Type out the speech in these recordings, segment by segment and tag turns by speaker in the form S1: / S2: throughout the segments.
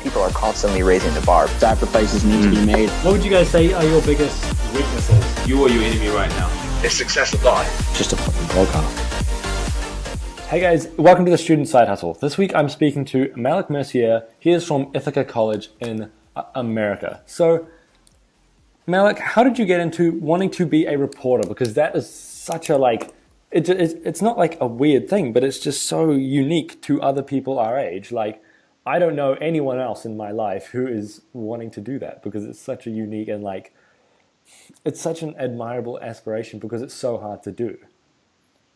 S1: People are constantly raising the bar.
S2: Sacrifices need to be made.
S3: What would you guys say are your biggest weaknesses?
S4: You are your enemy right now.
S5: The success of life.
S2: Just a fucking podcast.
S3: Hey guys, welcome to the Student Side Hustle. This week I'm speaking to Malik Mercier. He is from Ithaca College in America. So, Malik, how did you get into wanting to be a reporter? Because that is such a it's not like a weird thing, but it's just so unique to other people our age. Like, I don't know anyone else in my life who is wanting to do that because it's such a unique and it's such an admirable aspiration because it's so hard to do.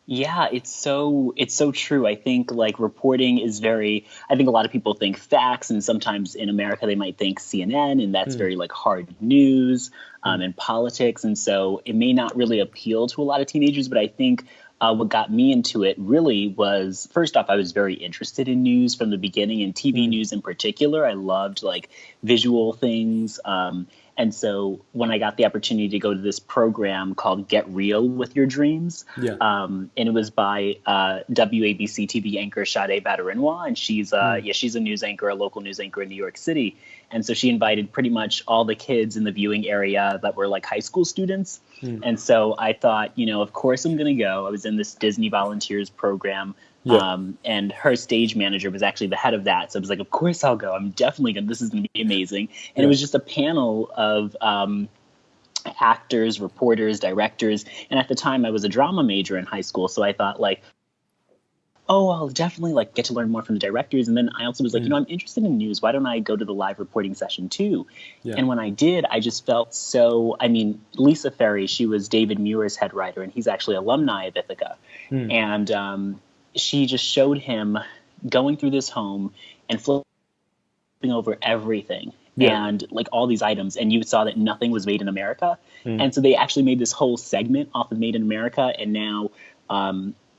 S6: Yeah, it's so true. I think reporting is I think a lot of people think facts, and sometimes in America they might think CNN, and that's very hard news and politics. And so it may not really appeal to a lot of teenagers, but I think what got me into it really was, first off, I was very interested in news from the beginning, and TV news in particular. I loved visual things. And so when I got the opportunity to go to this program called Get Real with Your Dreams, and it was by WABC TV anchor Sade Baderinwa, and she's a news anchor, a local news anchor in New York City. And so she invited pretty much all the kids in the viewing area that were high school students. And so I thought, of course I'm going to go. I was in this Disney Volunteers program. And her stage manager was actually the head of that. So I was like, of course I'll go. I'm definitely going to, this is going to be amazing. And it was just a panel of actors, reporters, directors. And at the time I was a drama major in high school. So I thought I'll definitely get to learn more from the directors. And then I also was I'm interested in news. Why don't I go to the live reporting session too? Yeah. And when I did, I just felt Lisa Ferry, she was David Muir's head writer, and he's actually alumni of Ithaca. And, she just showed him going through this home and flipping over everything and all these items. And you saw that nothing was made in America. And so they actually made this whole segment off of Made in America. And now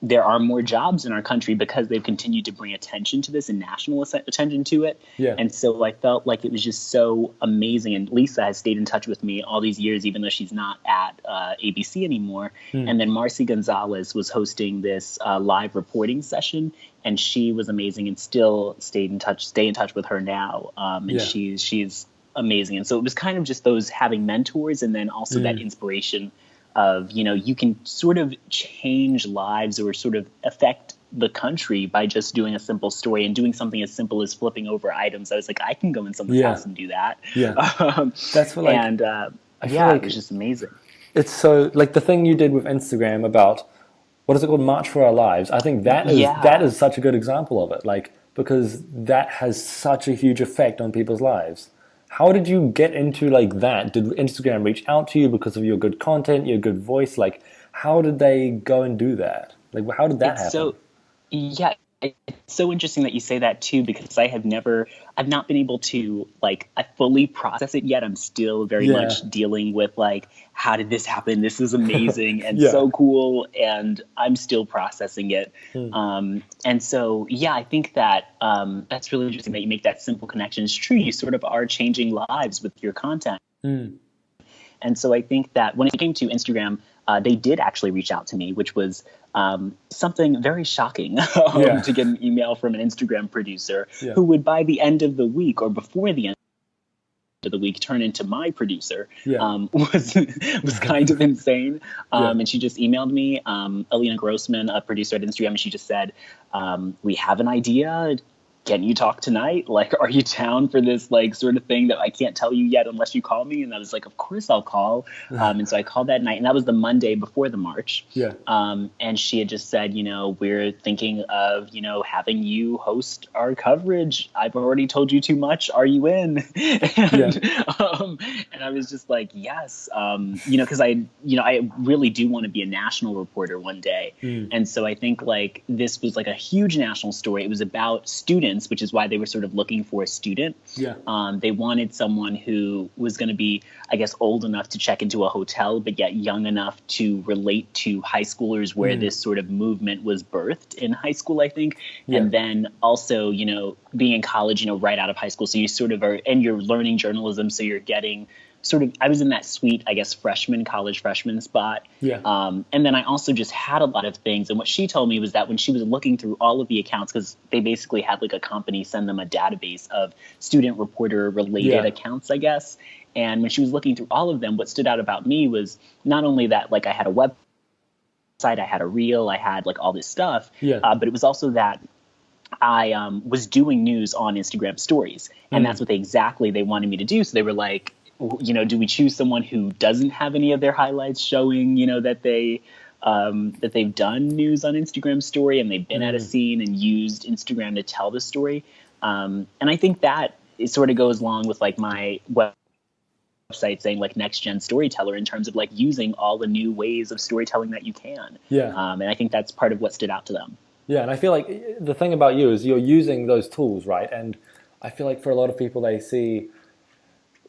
S6: there are more jobs in our country because they've continued to bring attention to this and national attention to it. Yeah. And so I felt like it was just so amazing. And Lisa has stayed in touch with me all these years, even though she's not at ABC anymore. And then Marcy Gonzalez was hosting this live reporting session, and she was amazing and still stay in touch with her now. And she's amazing. And so it was kind of just those having mentors, and then also that inspiration of, you can sort of change lives or sort of affect the country by just doing a simple story and doing something as simple as flipping over items. I was like, I can go in someone's house and do that. Yeah.
S3: That's what
S6: it was just amazing.
S3: It's so the thing you did with Instagram about, what is it called? March for Our Lives. I think that is such a good example of it. Because that has such a huge effect on people's lives. How did you get into that? Did Instagram reach out to you because of your good content, your good voice? How did they go and do that? How did that happen?
S6: It's so interesting that you say that too, because I've not been able to I fully process it yet. I'm still very much dealing with how did this happen? This is amazing and so cool, and I'm still processing it. And so I think that that's really interesting that you make that simple connection. It's true, you sort of are changing lives with your content. And so I think that when it came to Instagram, they did actually reach out to me, which was something very shocking to get an email from an Instagram producer who would, by the end of the week or before the end of the week, turn into my producer. Was kind of insane. And she just emailed me, Alina Grossman, a producer at Instagram, and she just said, we have an idea. Can you talk tonight? Are you down for this sort of thing that I can't tell you yet unless you call me? And I was like, of course I'll call. And so I called that night, and that was the Monday before the march. And she had just said, we're thinking of, having you host our coverage. I've already told you too much. Are you in? And I was just like, yes, because I really do want to be a national reporter one day. And so I think this was a huge national story. It was about students, which is why they were sort of looking for a student. They wanted someone who was going to be, I guess, old enough to check into a hotel, but yet young enough to relate to high schoolers where this sort of movement was birthed in high school, I think. And then also, being in college, right out of high school. So you sort of are, and you're learning journalism. So you're getting I was in that sweet, I guess, college freshman spot.
S3: Yeah.
S6: And then I also just had a lot of things. And what she told me was that when she was looking through all of the accounts, because they basically had like a company send them a database of student reporter related accounts, I guess. And when she was looking through all of them, what stood out about me was not only that, like, I had a website, I had a reel, I had like all this stuff, but it was also that I was doing news on Instagram stories, and that's what they wanted me to do. So they were like, do we choose someone who doesn't have any of their highlights showing, that they've done news on Instagram story and they've been at a scene and used Instagram to tell the story. And I think that it sort of goes along with like my website saying like next gen storyteller in terms of like using all the new ways of storytelling that you can. And I think that's part of what stood out to them.
S3: Yeah, and I feel like the thing about you is you're using those tools, right? And I feel like for a lot of people, they see,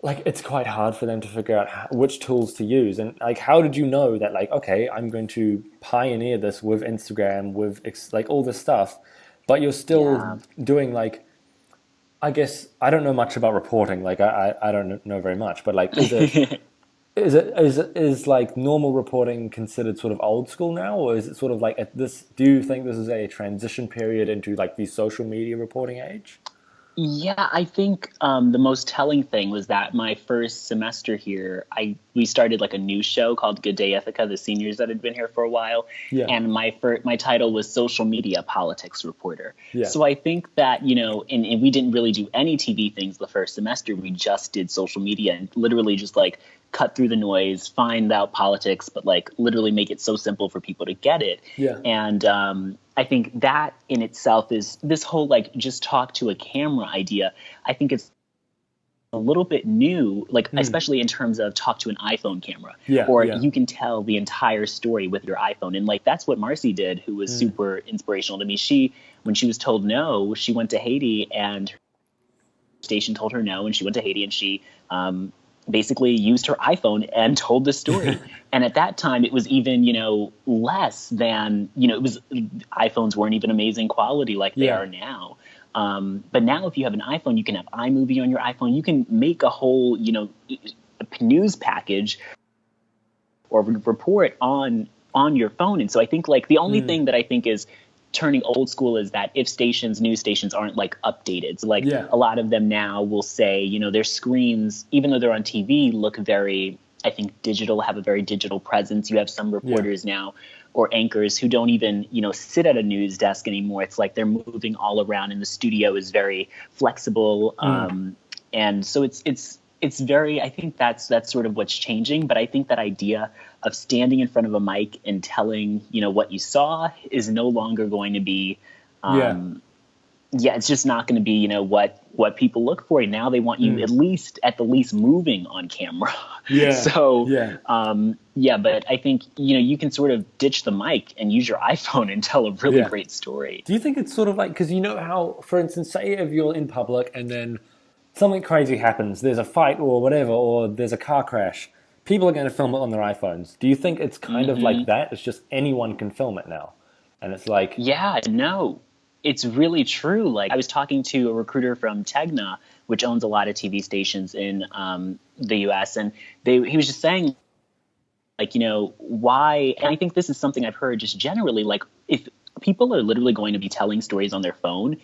S3: like, it's quite hard for them to figure out which tools to use. And like, how did you know that, like, okay, I'm going to pioneer this with Instagram, with like all this stuff, but you're still doing like, I guess, I don't know much about reporting. Like, I don't know very much, but like, is like normal reporting considered sort of old school now, or is it sort of like do you think this is a transition period into like the social media reporting age?
S6: Yeah, I think the most telling thing was that my first semester here, we started like a news show called Good Day Ithaca, the seniors that had been here for a while. And my title was Social Media Politics Reporter. So I think that, and we didn't really do any TV things the first semester. We just did social media and literally just like cut through the noise, find out politics, but like literally make it so simple for people to get it. And I think that in itself is this whole like just talk to a camera idea. I think it's a little bit new, like especially in terms of talk to an iPhone camera, you can tell the entire story with your iPhone. And like that's what Marcy did, who was super inspirational to me. When she was told no, she went to Haiti and her station told her no, and she went to Haiti and she basically used her iPhone and told the story. And at that time, it was even, less than, iPhones weren't even amazing quality like they are now. But now if you have an iPhone, you can have iMovie on your iPhone. You can make a whole, news package or report on your phone. And so I think like the only thing that I think is turning old school is that if news stations aren't like updated. So like a lot of them now will say, their screens, even though they're on TV, look very, I think, digital, have a very digital presence. You have some reporters now or anchors who don't even, sit at a news desk anymore. It's like they're moving all around and the studio is very flexible. And so it's very, I think that's sort of what's changing. But I think that idea of standing in front of a mic and telling, what you saw is no longer going to be, it's just not going to be, what people look for. Now they want you at the least moving on camera. But I think, you can sort of ditch the mic and use your iPhone and tell a really great story.
S3: Do you think it's sort of like, because how, for instance, say if you're in public and then something crazy happens, there's a fight or whatever, or there's a car crash, people are going to film it on their iPhones. Do you think it's kind of like that? It's just anyone can film it now. And it's like...
S6: Yeah, no, it's really true. Like I was talking to a recruiter from Tegna, which owns a lot of TV stations in the US. And he was just saying, like, why... And I think this is something I've heard just generally, like if people are literally going to be telling stories on their phone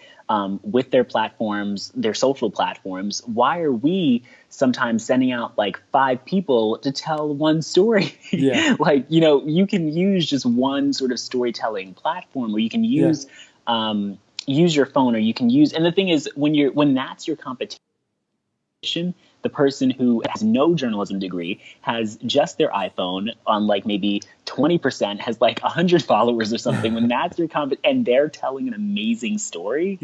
S6: with their platforms, their social platforms, why are we sometimes sending out like 5 people to tell one story? Like, you can use just one sort of storytelling platform, or you can use your phone, or you can use, and the thing is when that's your competition, the person who has no journalism degree has just their iPhone on like maybe 20%, has like 100 followers or something. When that's your and they're telling an amazing story,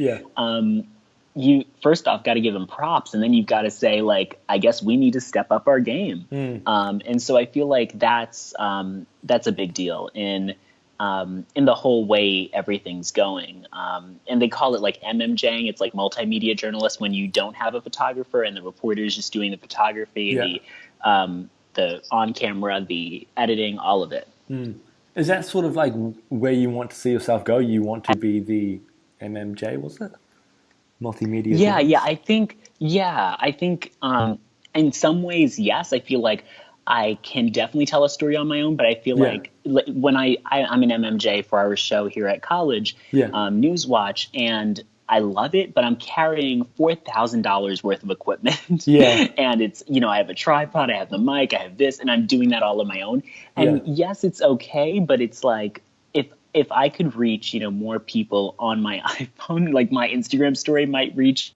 S6: you first off got to give them props, and then you've got to say like, I guess we need to step up our game. And so I feel like that's a big deal in the whole way everything's going. And they call it like MMJing. It's like multimedia journalists when you don't have a photographer and the reporter is just doing the photography, the on camera, the editing, all of it.
S3: Is that sort of like where you want to see yourself go? You want to be the MMJ, was it? Multimedia.
S6: I think in some ways, yes, I feel like I can definitely tell a story on my own, but I feel like when I'm an MMJ for our show here at college,
S3: Yeah.
S6: Newswatch, and I love it, but I'm carrying $4,000 worth of equipment.
S3: Yeah.
S6: And it's, I have a tripod, I have the mic, I have this, and I'm doing that all on my own. And
S3: Yeah.
S6: yes, it's okay, but it's like, if I could reach, more people on my iPhone, like my Instagram story might reach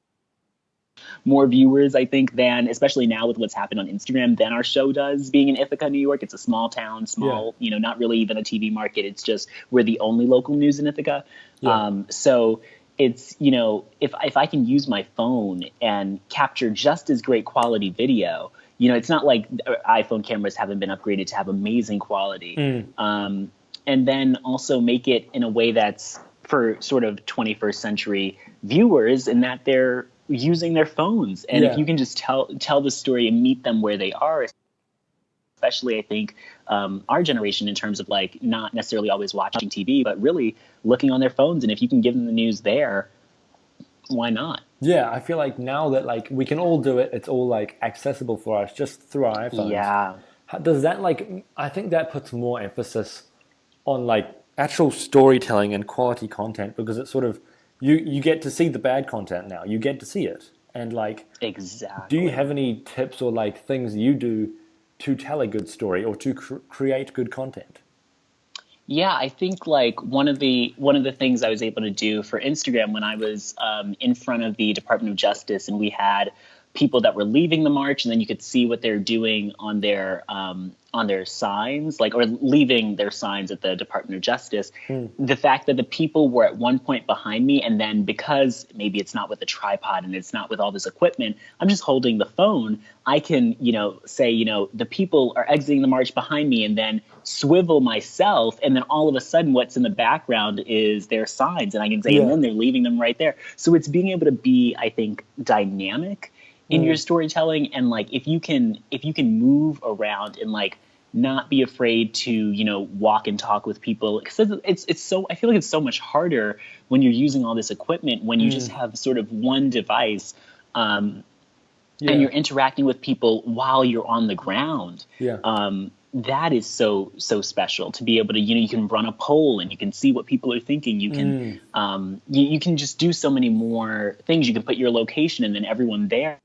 S6: more viewers, I think, than, especially now with what's happened on Instagram, than our show does. Being in Ithaca, New York, it's a small town, not really even a TV market. It's just, we're the only local news in Ithaca.
S3: Yeah.
S6: So it's, if I can use my phone and capture just as great quality video, it's not like iPhone cameras haven't been upgraded to have amazing quality. And then also make it in a way that's for sort of 21st century viewers, in that they're using their phones. And if you can just tell the story and meet them where they are, especially I think our generation, in terms of like not necessarily always watching TV, but really looking on their phones. And if you can give them the news there, why not?
S3: Yeah, I feel like now that like we can all do it, it's all like accessible for us just through our iPhones.
S6: Yeah.
S3: Does that like, I think that puts more emphasis on like actual storytelling and quality content, because it's sort of, you get to see the bad content now. You get to see it. And like,
S6: Exactly.
S3: do you have any tips or like things you do to tell a good story or to create good content?
S6: Yeah, I think like one of the things I was able to do for Instagram when I was in front of the Department of Justice, and we had people that were leaving the march, and then you could see what they're doing on their signs, like, or leaving their signs at the Department of Justice. The fact that the people were at one point behind me, and then because maybe it's not with a tripod and it's not with all this equipment, I'm just holding the phone. I can, say, the people are exiting the march behind me, and then swivel myself, and then all of a sudden what's in the background is their signs, and I can say, and then they're leaving them right there. So it's being able to be, I think, dynamic in your storytelling, and like if you can move around and like not be afraid to walk and talk with people, because it's so, I feel like it's so much harder when you're using all this equipment, when you just have sort of one device, and you're interacting with people while you're on the ground. That is so special to be able to, you can run a poll and you can see what people are thinking. You can you can just do so many more things. You can put your location, and then everyone there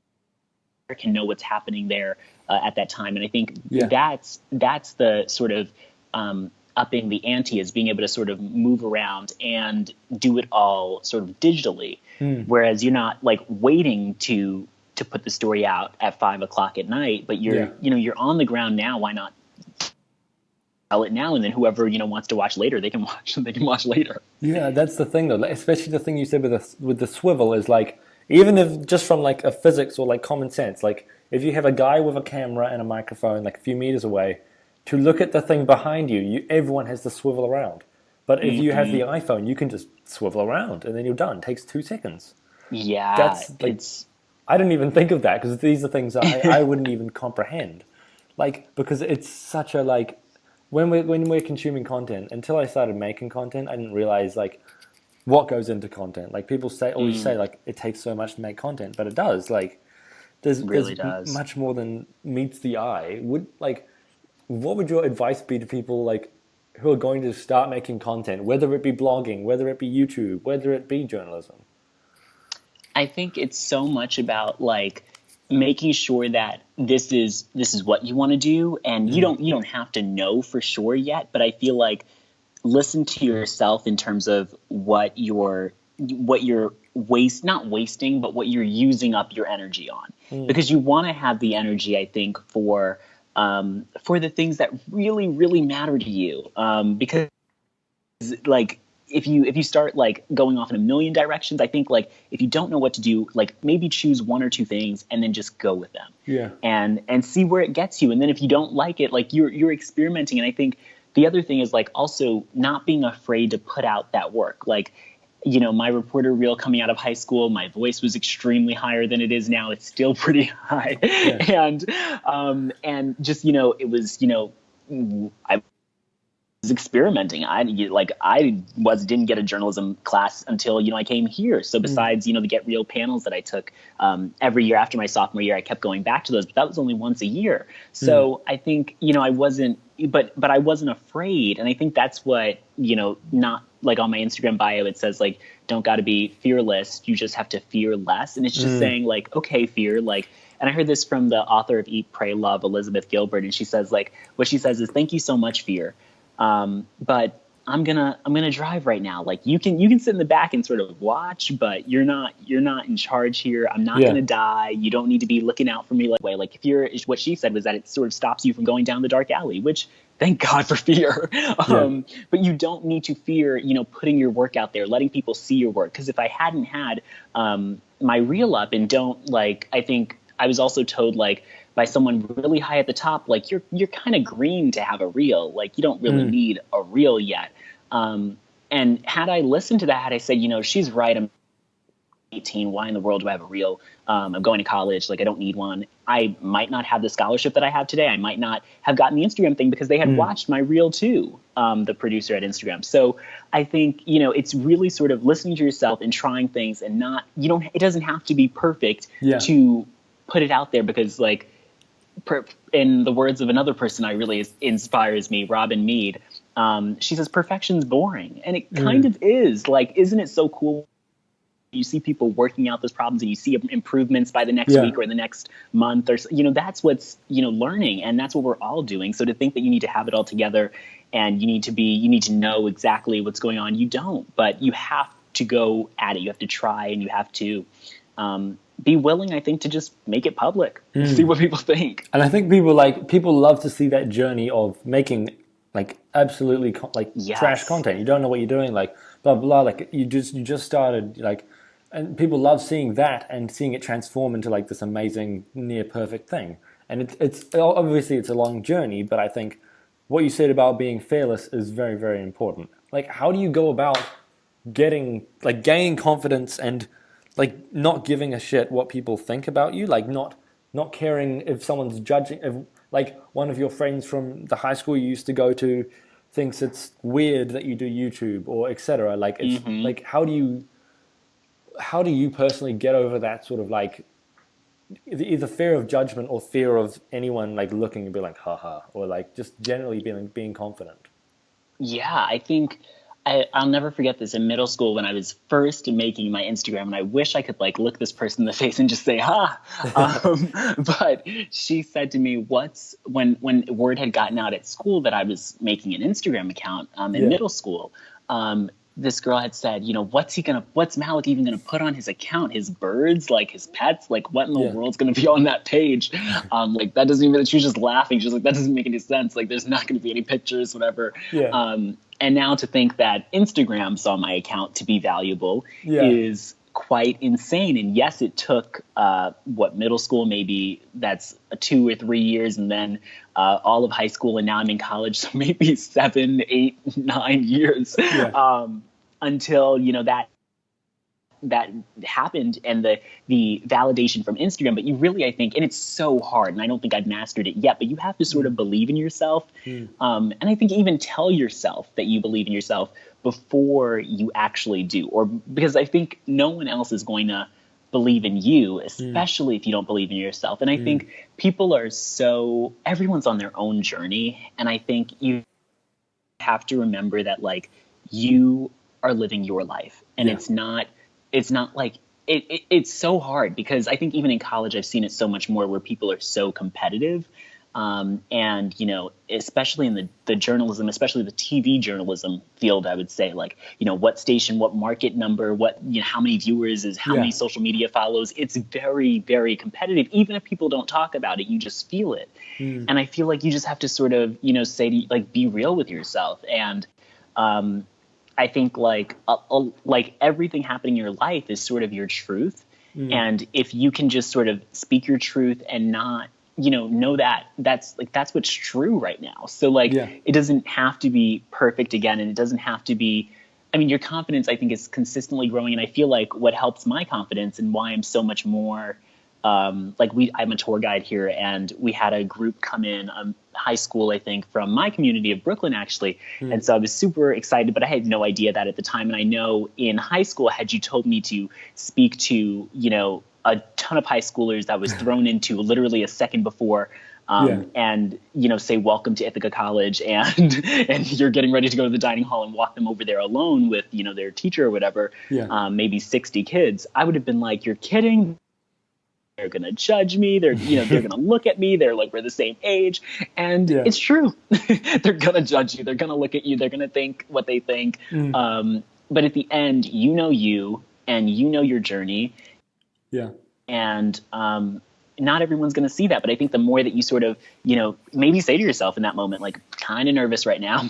S6: can know what's happening there at that time. And I think that's the sort of upping the ante, is being able to sort of move around and do it all sort of digitally. Whereas you're not like waiting to put the story out at 5 o'clock at night, but you're you're on the ground now. Why not tell it now, and then whoever wants to watch later, they can watch later.
S3: Yeah, that's the thing though. Especially the thing you said with the swivel is like, even if just from like a physics or like common sense, like if you have a guy with a camera and a microphone like a few meters away, to look at the thing behind you, everyone has to swivel around. But if you have the iPhone, you can just swivel around and then you're done. It takes 2 seconds.
S6: Yeah,
S3: that's like, I didn't even think of that, because these are things I wouldn't even comprehend. Like, because it's such a like, when we're consuming content, until I started making content, I didn't realize like what goes into content. Like people always say like it takes so much to make content, but it does. Like there's much more than meets the eye. What would your advice be to people like who are going to start making content, whether it be blogging, whether it be YouTube, whether it be journalism?
S6: I think it's so much about like making sure that this is what you want to do, and you don't have to know for sure yet, but I feel like listen to yourself in terms of what you're not wasting, but what you're using up your energy on, because you want to have the energy, I think, for the things that really, really matter to you, because like if you start like going off in a million directions, I think like if you don't know what to do, like maybe choose 1 or 2 things and then just go with them, and see where it gets you. And then if you don't like it, like you're experimenting. And I think the other thing is like also not being afraid to put out that work. Like, my reporter reel coming out of high school, my voice was extremely higher than it is now. It's still pretty high. And just, it was, I experimenting. Didn't get a journalism class until, I came here. So besides, the Get Real panels that I took every year after my sophomore year, I kept going back to those, but that was only once a year. So I think, I wasn't, but I wasn't afraid. And I think that's what, not like on my Instagram bio, it says like, don't got to be fearless. You just have to fear less. And it's just saying like, okay, fear, like, and I heard this from the author of Eat, Pray, Love, Elizabeth Gilbert. And she says like, what she says is, thank you so much, fear. But I'm gonna drive right now. Like you can sit in the back and sort of watch, but you're not in charge here. I'm not gonna die. You don't need to be looking out for me like if you're, what she said was that it sort of stops you from going down the dark alley, which thank God for fear. But you don't need to fear, putting your work out there, letting people see your work. Because if I hadn't had my reel up and I think I was also told like by someone really high at the top, like you're kind of green to have a reel. Like you don't really need a reel yet. And had I listened to that, had I said, she's right, I'm 18. Why in the world do I have a reel? I'm going to college. Like I don't need one. I might not have the scholarship that I have today. I might not have gotten the Instagram thing because they had watched my reel too, the producer at Instagram. So I think, it's really sort of listening to yourself and trying things and it doesn't have to be perfect to put it out there because like, in the words of another person I really inspires me, Robin Mead, she says, perfection's boring. And it kind of is. Like, isn't it so cool? You see people working out those problems and you see improvements by the next week or the next month or, that's what's, learning. And that's what we're all doing. So to think that you need to have it all together and you need to know exactly what's going on, you don't. But you have to go at it. You have to try and you have to be willing, I think, to just make it public, see what people think.
S3: And I think people love to see that journey of making like absolutely trash content. You don't know what you're doing, like blah blah. Like you just started, like, and people love seeing that and seeing it transform into like this amazing near perfect thing. And it's obviously it's a long journey, but I think what you said about being fearless is very, very important. Like, how do you go about gaining confidence and like not giving a shit what people think about you, like not caring if someone's judging, if like one of your friends from the high school you used to go to thinks it's weird that you do YouTube or etc. Like it's like how do you personally get over that sort of like either fear of judgment or fear of anyone like looking and be like haha, or like just generally being confident?
S6: Yeah, I think I'll never forget this in middle school when I was first making my Instagram, and I wish I could like look this person in the face and just say, ha. But she said to me, when word had gotten out at school that I was making an Instagram account in middle school, this girl had said, what's Malik even going to put on his account? His birds, like his pets, like what in the world's going to be on that page? Like that doesn't even, she was just laughing. She was like, that doesn't make any sense. Like there's not going to be any pictures, whatever. And now to think that Instagram saw my account to be valuable is quite insane. And yes, it took middle school, maybe that's 2 or 3 years, and then all of high school, and now I'm in college, so maybe 7, 8, 9 years until that happened and the validation from Instagram. But you really, I think, and it's so hard, and I don't think I've mastered it yet, but you have to sort of believe in yourself. And I think even tell yourself that you believe in yourself before you actually do, or because I think no one else is going to believe in you, especially if you don't believe in yourself. And I think people are everyone's on their own journey. And I think you have to remember that like you are living your life, and it's not like it's so hard, because I think even in college, I've seen it so much more where people are so competitive. And, especially in the journalism, especially the TV journalism field, I would say like, what station, what market number, how many viewers is how many social media follows. It's very, very competitive. Even if people don't talk about it, you just feel it. And I feel like you just have to sort of, say, like, be real with yourself. And, I think like everything happening in your life is sort of your truth. And if you can just sort of speak your truth and not, know that that's what's true right now. So like, it doesn't have to be perfect again. And it doesn't have to be, your confidence, I think, is consistently growing. And I feel like what helps my confidence and why I'm so much more I'm a tour guide here, and we had a group come in, high school, I think, from my community of Brooklyn, actually. And so I was super excited, but I had no idea that at the time. And I know in high school, had you told me to speak to, a ton of high schoolers that was thrown into literally a second before, and, say, welcome to Ithaca College, and you're getting ready to go to the dining hall and walk them over there alone with, their teacher or whatever, maybe 60 kids, I would have been like, you're kidding. They're going to judge me. They're going to look at me. They're like, we're the same age. And it's true. They're going to judge you. They're going to look at you. They're going to think what they think. But at the end, you and your journey.
S3: Yeah.
S6: And not everyone's going to see that. But I think the more that you sort of, maybe say to yourself in that moment, like, kind of nervous right now,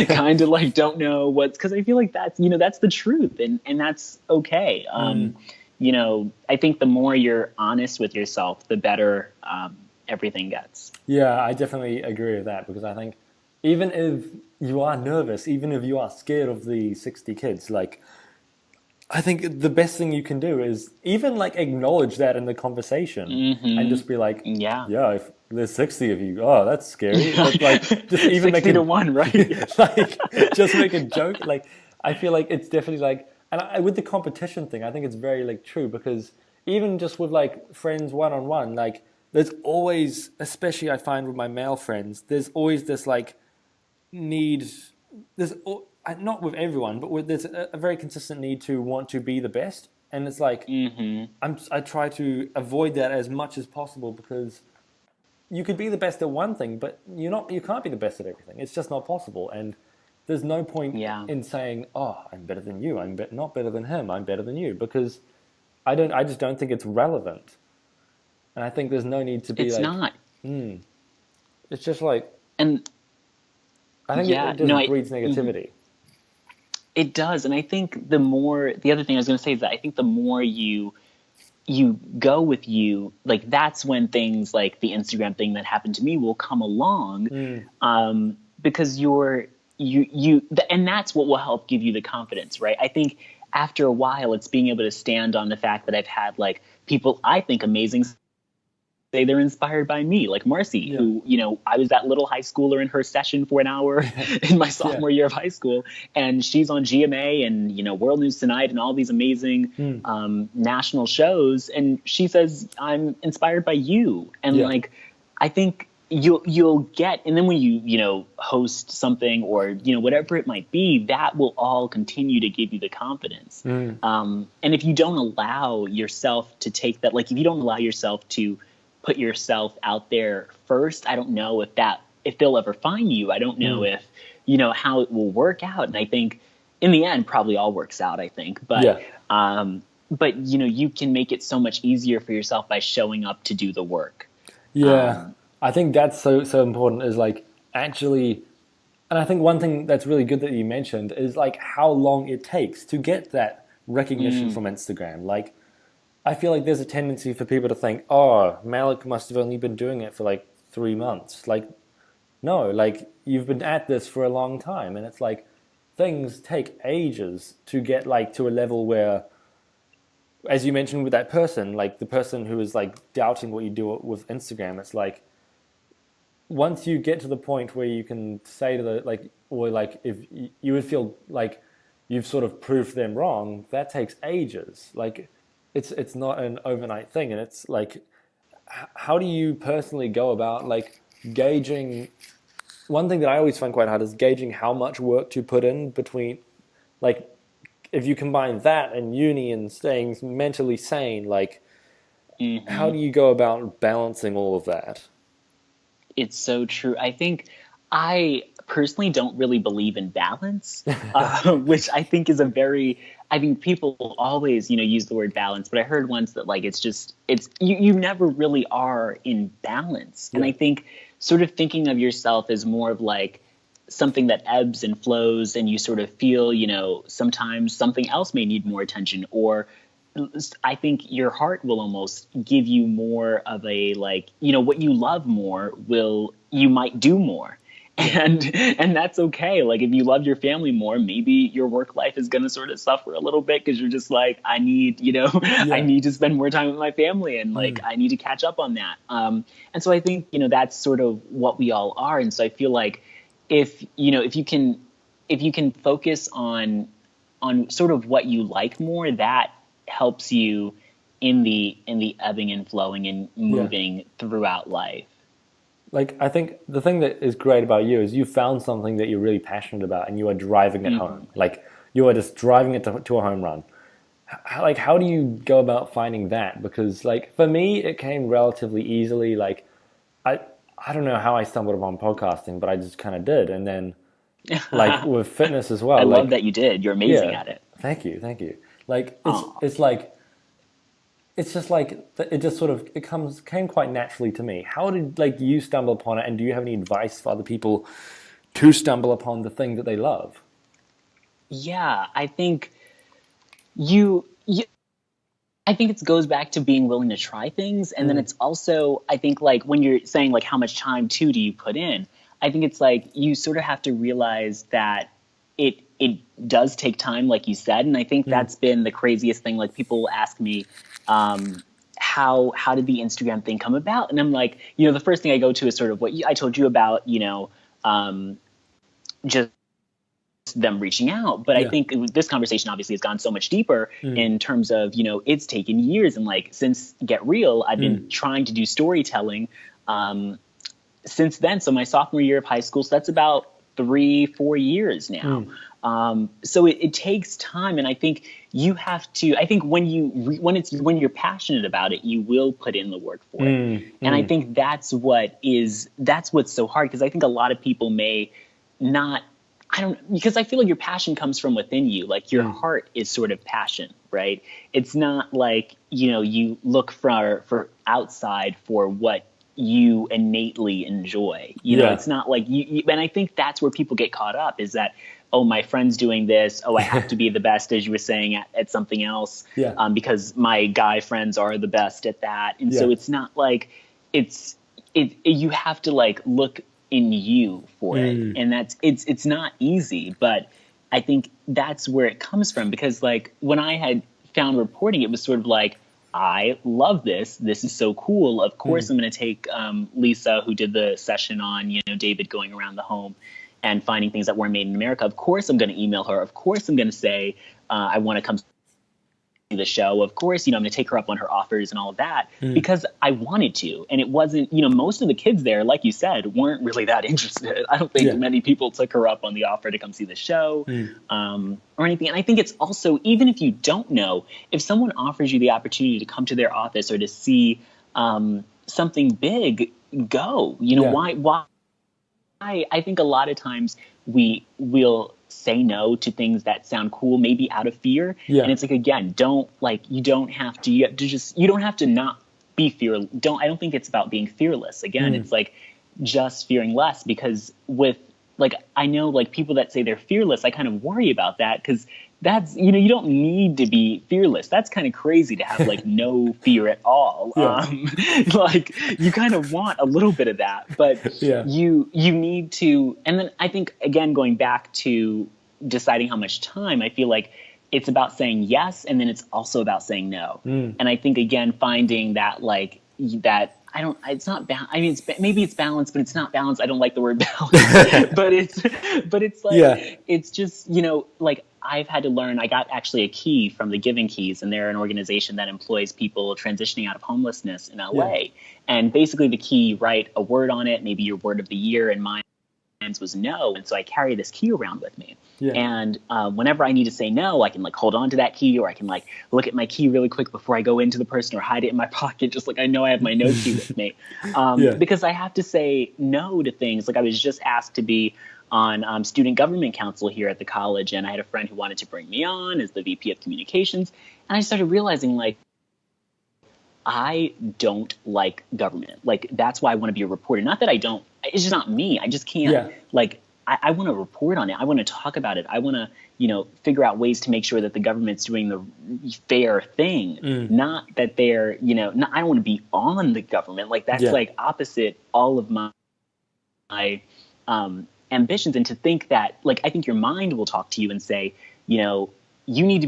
S6: kind of like don't know because I feel like that's, that's the truth, and that's okay. I think the more you're honest with yourself, the better everything gets.
S3: Yeah, I definitely agree with that, because I think even if you are nervous, even if you are scared of the 60 kids, like, I think the best thing you can do is even like acknowledge that in the conversation, and just be like, if there's 60 of you, oh, that's scary. But like, just even
S6: 60 to 1, right?
S3: like, just make a joke. Like, I feel like it's definitely like, and with the competition thing, I think it's very like true, because even just with like friends one-on-one, like, there's always, especially I find with my male friends, there's always this like need, not with everyone, but there's a very consistent need to want to be the best. And it's like, I try to avoid that as much as possible, because you could be the best at one thing, but you can't be the best at everything. It's just not possible. And there's no point in saying, oh, I'm better than you. I'm not better than him. I'm better than you, because I just don't think it's relevant. And I think there's no need to be
S6: it's
S3: like...
S6: not.
S3: It's just like...
S6: And
S3: I think it just breeds negativity.
S6: It does. And I think the other thing I was going to say is that I think the more you go with you, like, that's when things like the Instagram thing that happened to me will come along, because and that's what will help give you the confidence, right? I think after a while, it's being able to stand on the fact that I've had like people I think amazing say they're inspired by me, like Marcy, who, I was that little high schooler in her session for an hour in my sophomore year of high school. And she's on GMA and, World News Tonight and all these amazing national shows. And she says, I'm inspired by you. And like, I think you'll get, and then when you host something or, whatever it might be, that will all continue to give you the confidence. And if you don't allow yourself to take that, like, if you don't allow yourself to put yourself out there first, I don't know if they'll ever find you. I don't know if, how it will work out. And I think in the end, probably all works out, I think. But, you can make it so much easier for yourself by showing up to do the work.
S3: Yeah. I think that's so important, is like, actually, and I think one thing that's really good that you mentioned is like how long it takes to get that recognition from Instagram. Like, I feel like there's a tendency for people to think, oh, Malik must have only been doing it for like 3 months. Like, no, like, you've been at this for a long time. And it's like, things take ages to get like to a level where, as you mentioned with that person, like the person who is like doubting what you do with Instagram, it's like, once you get to the point where you can say to the, like, or like, if you would feel like you've sort of proved them wrong, that takes ages. Like, it's not an overnight thing. And it's like, how do you personally go about like gauging? One thing that I always find quite hard is gauging how much work to put in between, like, if you combine that and uni and staying mentally sane, like, how do you go about balancing all of that?
S6: It's so true. I think I personally don't really believe in balance, which I think is people always, use the word balance, but I heard once that like, you never really are in balance. And I think sort of thinking of yourself as more of like something that ebbs and flows, and you sort of feel, sometimes something else may need more attention, or I think your heart will almost give you more of a like, what you love more you might do more. and that's okay. Like if you love your family more, maybe your work life is going to sort of suffer a little bit because you're just like, I need, I need to spend more time with my family, and like I need to catch up on that. And so I think, that's sort of what we all are. And so I feel like if you can focus on sort of what you like more, that helps you in the ebbing and flowing and moving throughout life.
S3: Like, I think the thing that is great about you is you found something that you're really passionate about and you are driving it home. Like, you are just driving it to a home run. How do you go about finding that? Because, like, for me, it came relatively easily. Like, I don't know how I stumbled upon podcasting, but I just kind of did. And then, like, with fitness as well.
S6: I love that you did. You're amazing at it.
S3: Thank you. Like, it's like... It's just like it just sort of came quite naturally to me. How did you stumble upon it, and do you have any advice for other people to stumble upon the thing that they love?
S6: Yeah, I think I think it goes back to being willing to try things, and then it's also, I think, like when you're saying like how much time too do you put in, I think it's like you sort of have to realize that it does take time, like you said, and I think that's been the craziest thing. Like people ask me, how did the Instagram thing come about? And I'm like, the first thing I go to is sort of what I told you about, just them reaching out. But I think this conversation obviously has gone so much deeper in terms of, it's taken years. And like, since Get Real, I've been trying to do storytelling, since then. So my sophomore year of high school, so that's about 3-4 years now. So it takes time, and I think you have to. I think when you're passionate about it, you will put in the work for it. And I think that's what's so hard, because I think a lot of people may not. Because I feel like your passion comes from within you. Like your heart is sort of passion, right? It's not like you look for outside for what you innately enjoy. It's not like you. And I think that's where people get caught up, is that, oh, my friend's doing this. Oh, I have to be the best, as you were saying, at something else. Because my guy friends are the best at that. And so it's not like you have to like look in you for it. And it's not easy, but I think that's where it comes from. Because like when I had found reporting, it was sort of like, I love this. This is so cool. Of course, I'm going to take Lisa, who did the session on, David going around the home and finding things that weren't made in America. Of course, I'm going to email her. Of course, I'm going to say, I want to come see the show. Of course, I'm going to take her up on her offers and all of that, because I wanted to. And it wasn't, most of the kids there, like you said, weren't really that interested. I don't think many people took her up on the offer to come see the show or anything. And I think it's also, even if you don't know, if someone offers you the opportunity to come to their office or to see something big, go. Why? I think a lot of times we will say no to things that sound cool, maybe out of fear. And it's like, again, you don't have to not be fearless. I don't think it's about being fearless. Again, it's like just fearing less, because with like, I know like people that say they're fearless, I kind of worry about that, because that's, you don't need to be fearless. That's kind of crazy to have like no fear at all. Like you kind of want a little bit of that, but you need to. And then I think, again, going back to deciding how much time, I feel like it's about saying yes, and then it's also about saying no. And I think, again, finding that like that. It's not, I mean, maybe it's balanced, but it's not balanced. I don't like the word balance, but it's like, it's just, like I've had to learn, I got actually a key from the Giving Keys, and they're an organization that employs people transitioning out of homelessness in LA. And basically the key, write a word on it, maybe your word of the year, and mine was no. And so I carry this key around with me. And whenever I need to say no, I can like hold on to that key, or I can like look at my key really quick before I go into the person, or hide it in my pocket, just like I know I have my no key with me. Because I have to say no to things. Like I was just asked to be on student government council here at the college, and I had a friend who wanted to bring me on as the VP of communications. And I started realizing, like, I don't like government. Like, that's why I want to be a reporter. Not that I don't, it's just not me. I just can't, like, I want to report on it. I want to talk about it. I want to, figure out ways to make sure that the government's doing the fair thing. Not that they're, I don't want to be on the government. Like, that's like opposite all of my ambitions, and to think that, like, I think your mind will talk to you and say, you need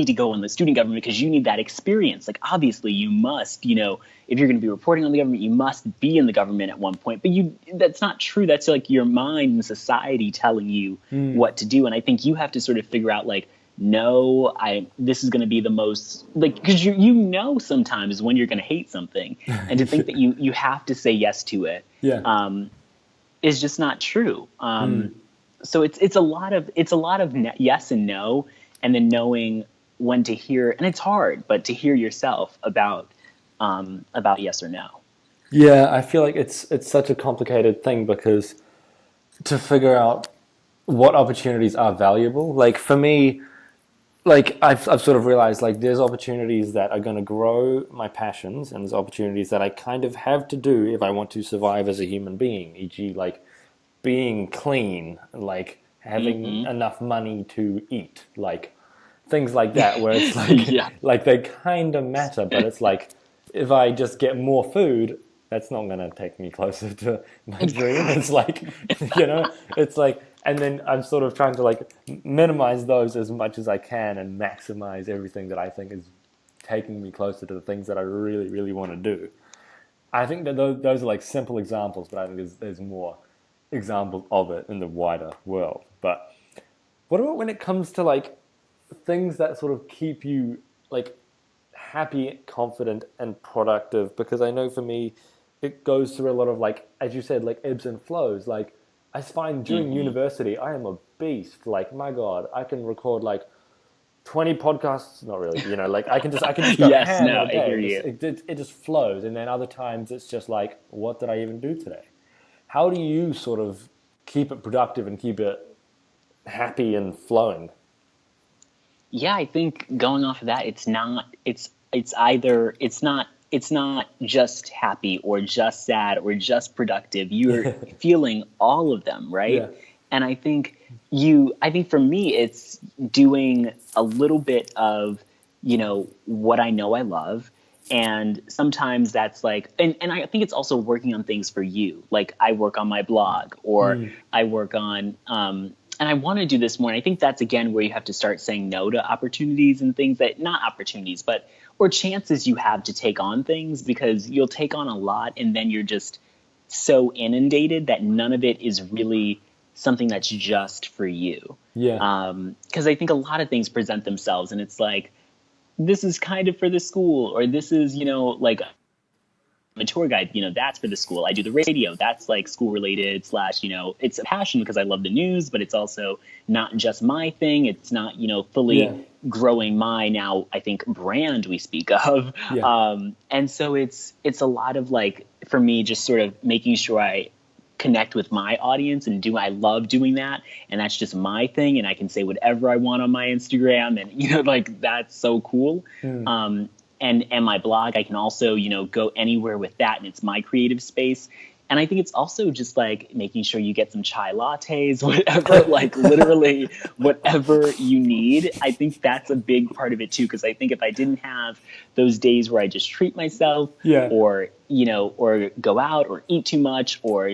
S6: to go in the student government because you need that experience. Like, obviously you must, if you're going to be reporting on the government, you must be in the government at one point. But that's not true. That's like your mind and society telling you what to do. And I think you have to sort of figure out, like, no, this is going to be the most, like, because sometimes when you're going to hate something, and to think that you have to say yes to it is just not true. So it's a lot of yes and no, and then knowing when to hear, and it's hard, but to hear yourself about yes or no.
S3: Yeah, I feel like it's such a complicated thing, because to figure out what opportunities are valuable, like for me, like I've sort of realized, like, there's opportunities that are going to grow my passions, and there's opportunities that I kind of have to do if I want to survive as a human being, e.g. like being clean, like having enough money to eat, like things like that, where it's like like they kind of matter, but it's like if I just get more food, that's not going to take me closer to my dream. It's like, it's like, and then I'm sort of trying to like minimize those as much as I can and maximize everything that I think is taking me closer to the things that I really, really want to do. I think that those are like simple examples, but I think there's more examples of it in the wider world. But what about when it comes to like things that sort of keep you like happy, confident, and productive? Because I know for me, it goes through a lot of, like, as you said, like ebbs and flows. Like, I find during university, I am a beast. Like, my God, I can record like 20 podcasts. Not really, like I can just go ham in a day.
S6: I hear you.
S3: It just flows. And then other times it's just like, what did I even do today? How do you sort of keep it productive and keep it happy and flowing?
S6: Yeah, I think going off of that, it's not just happy or just sad or just productive. You're feeling all of them, right?
S3: Yeah.
S6: And I think for me, it's doing a little bit of, what I know I love. And sometimes that's like, and I think it's also working on things for you. Like, I work on my blog, or I work on, and I want to do this more. And I think that's, again, where you have to start saying no to opportunities and things that, not opportunities, but, or chances you have to take on things, because you'll take on a lot and then you're just so inundated that none of it is really something that's just for you.
S3: Yeah.
S6: Because I think a lot of things present themselves and it's like, this is kind of for the school, or this is, like a tour guide, that's for the school. I do the radio, that's like school related / it's a passion because I love the news, but it's also not just my thing. It's not, fully growing my, now I think, brand we speak of. And so it's a lot of, like, for me, just sort of making sure I connect with my audience, and I love doing that, and that's just my thing, and I can say whatever I want on my Instagram, and like, that's so cool. And my blog, I can also, go anywhere with that, and it's my creative space. And I think it's also just like making sure you get some chai lattes, whatever, like literally whatever you need. I think that's a big part of it too, because I think if I didn't have those days where I just treat myself, or or go out or eat too much, or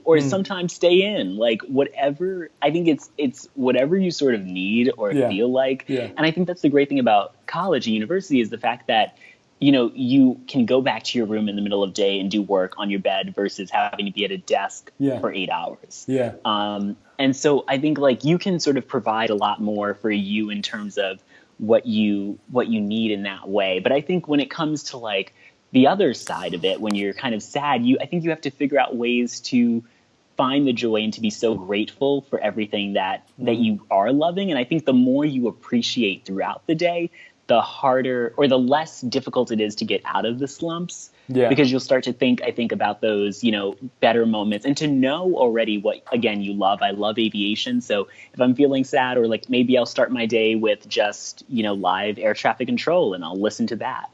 S6: or sometimes stay in, like whatever. I think it's whatever you sort of need or feel like. And I think that's the great thing about college and university, is the fact that you can go back to your room in the middle of the day and do work on your bed versus having to be at a desk for 8 hours. And so I think, like, you can sort of provide a lot more for you in terms of what you need in that way. But I think when it comes to, like, the other side of it, when you're kind of sad, I think you have to figure out ways to find the joy and to be so grateful for everything that you are loving. And I think the more you appreciate throughout the day, the harder or the less difficult it is to get out of the slumps, because you'll start to think, I think, about those, better moments, and to know already what, again, you love. I love aviation. So if I'm feeling sad, or like maybe I'll start my day with just, live air traffic control, and I'll listen to that.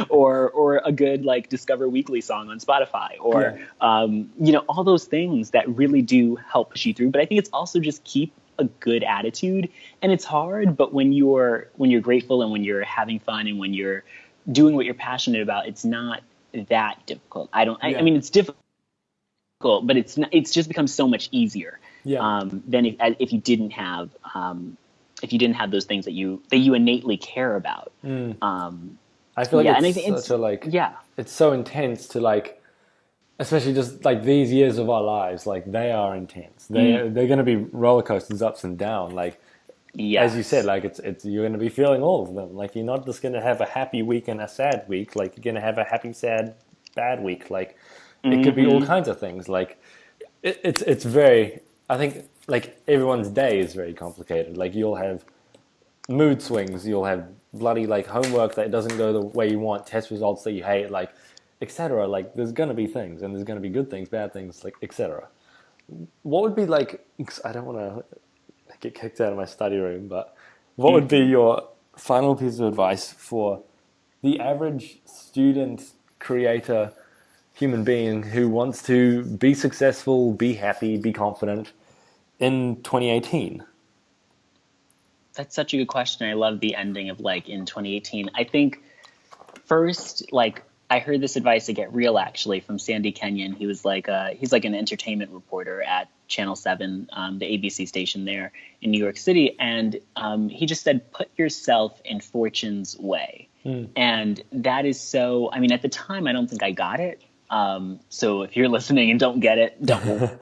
S6: Or a good, like, Discover Weekly song on Spotify, or, all those things that really do help push you through. But I think it's also just keep a good attitude, and it's hard, but when you're grateful, and when you're having fun, and when you're doing what you're passionate about, it's not that difficult. I mean, it's difficult, difficult, but it's just become so much easier than if you didn't have those things that you innately care about.
S3: I feel like
S6: and I
S3: it's
S6: think
S3: such a like it's so intense to like, especially just like these years of our lives, like they are intense. They're going to be roller coasters, ups and down. Like as you said, like it's you're going to be feeling all of them. Like you're not just going to have a happy week and a sad week. Like you're going to have a happy, sad, bad week. Like it could be all kinds of things. Like it's very. I think like everyone's day is very complicated. Like you'll have mood swings. You'll have bloody like homework that doesn't go the way you want, test results that you hate, like etc. Like there's gonna be things, and there's gonna be good things, bad things, like etc. What would be like? I don't want to get kicked out of my study room, but what would be your final piece of advice for the average student, creator, human being who wants to be successful, be happy, be confident in 2018?
S6: That's such a good question. I love the ending of like in 2018. I think first, like I heard this advice to Get Real actually from Sandy Kenyon. He was like he's like an entertainment reporter at Channel 7, the ABC station there in New York City, and he just said, "Put yourself in fortune's way." And that is so. I mean, at the time, I don't think I got it. So if you're listening and don't get it, don't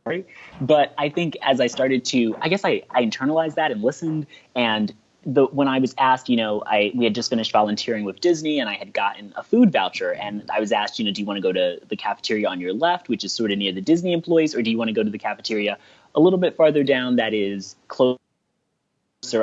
S6: worry. But I think as I started to, I guess I internalized that and listened. And when I was asked, we had just finished volunteering with Disney, and I had gotten a food voucher, and I was asked, do you want to go to the cafeteria on your left, which is sort of near the Disney employees, or do you want to go to the cafeteria a little bit farther down that is closer,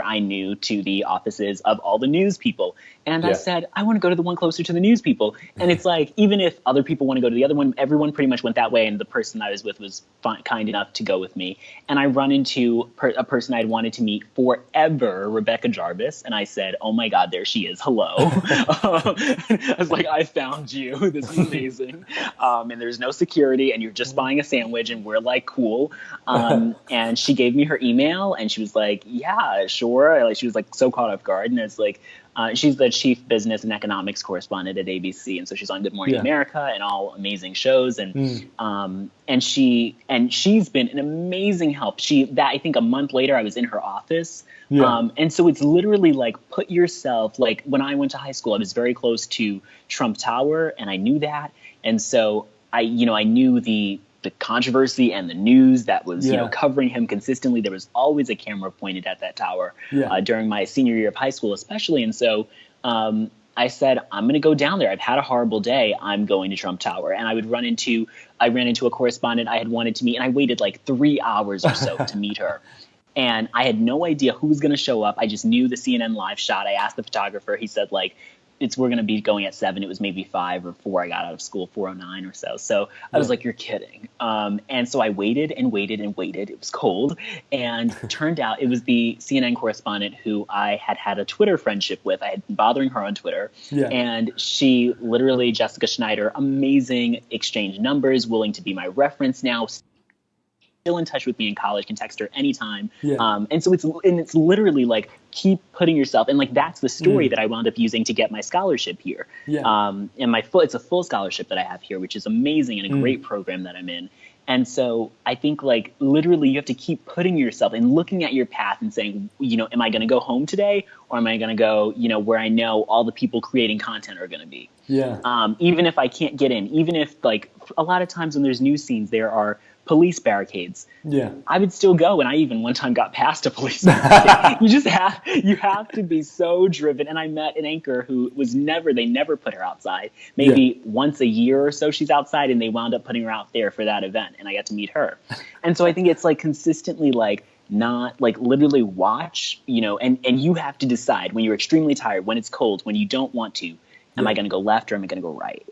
S6: I knew, to the offices of all the news people? And I said, I want to go to the one closer to the news people. And it's like, even if other people want to go to the other one, everyone pretty much went that way. And the person I was with was kind enough to go with me. And I run into a person I'd wanted to meet forever, Rebecca Jarvis. And I said, oh my God, there she is. Hello. I was like, I found you. This is amazing. And there's no security, and you're just buying a sandwich, and we're like, cool. And she gave me her email, and she was like, yeah, sure. She was like so caught off guard. And it's like, she's the chief business and economics correspondent at ABC, and so she's on Good Morning America and all amazing shows. And she's been an amazing help. I think a month later I was in her office. And so it's literally like, put yourself, like when I went to high school, I was very close to Trump Tower, and I knew that. And so I knew the controversy and the news that was covering him consistently. There was always a camera pointed at that tower during my senior year of high school, especially. And so I said, I'm going to go down there. I've had a horrible day. I'm going to Trump Tower. And I ran into a correspondent I had wanted to meet, and I waited like 3 hours or so to meet her. And I had no idea who was going to show up. I just knew the CNN live shot. I asked the photographer. He said, like, we're going to be going at 7. It was maybe 5 or 4. I got out of school 4:09 or so. So I was like, you're kidding. And so I waited and waited and waited. It was cold. And turned out it was the CNN correspondent who I had a Twitter friendship with. I had been bothering her on Twitter. And she literally, Jessica Schneider, amazing, exchanged numbers, willing to be my reference now. Still in touch with me in college, can text her anytime. And so it's literally like, keep putting yourself, and like that's the story that I wound up using to get my scholarship here. And it's a full scholarship that I have here, which is amazing, and a great program that I'm in. And so I think like literally you have to keep putting yourself and looking at your path and saying, am I going to go home today, or am I going to go, where I know all the people creating content are going to be? Even if I can't get in, even if like a lot of times when there's news scenes, there are police barricades. I would still go, and I even one time got past a police barricade. You have to be so driven. And I met an anchor who they never put her outside. Maybe once a year or so she's outside, and they wound up putting her out there for that event, and I got to meet her. And so I think it's like consistently like not like literally watch, and you have to decide when you're extremely tired, when it's cold, when you don't want to, am I going to go left or am I going to go right?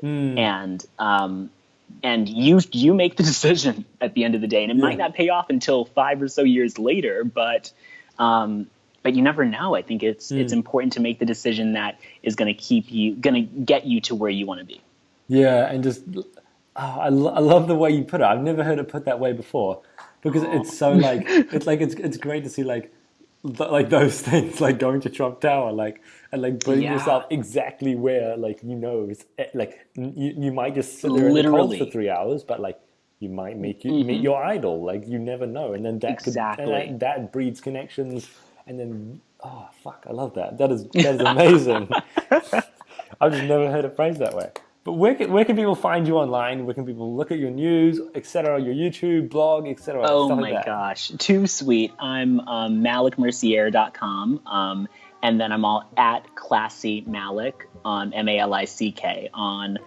S6: And you make the decision at the end of the day, and it might not pay off until 5 or so years later, but you never know. I think it's important to make the decision that is going to get you to where you want to be.
S3: And just I love the way you put it. I've never heard it put that way before, because it's so like it's great to see like those things, like going to Trump Tower, and putting yourself exactly where, it's like you might just sit there in the cold for 3 hours, but like you might meet your idol. Like, you never know, and then that
S6: Exactly.
S3: that breeds connections, and then oh fuck, I love that. That is amazing. I've just never heard it phrased that way. But where can people find you online? Where can people look at your news, etc., your YouTube, blog, etc.,
S6: Oh
S3: stuff
S6: my
S3: like that?
S6: gosh, too sweet. I'm malicmercier.com, and then I'm all at Classy Malik on Malick on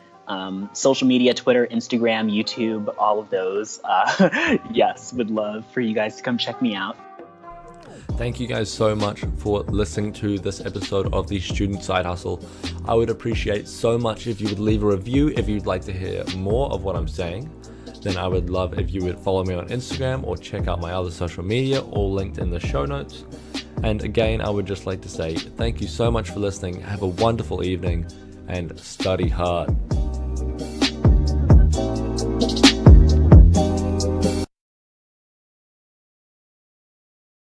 S6: social media, Twitter, Instagram, YouTube, all of those. Yes, would love for you guys to come check me out.
S3: Thank you guys so much for listening to this episode of the Student Side Hustle. I would appreciate so much if you would leave a review if you'd like to hear more of what I'm saying. Then I would love if you would follow me on Instagram or check out my other social media, all linked in the show notes. And again, I would just like to say thank you so much for listening. Have a wonderful evening and study hard.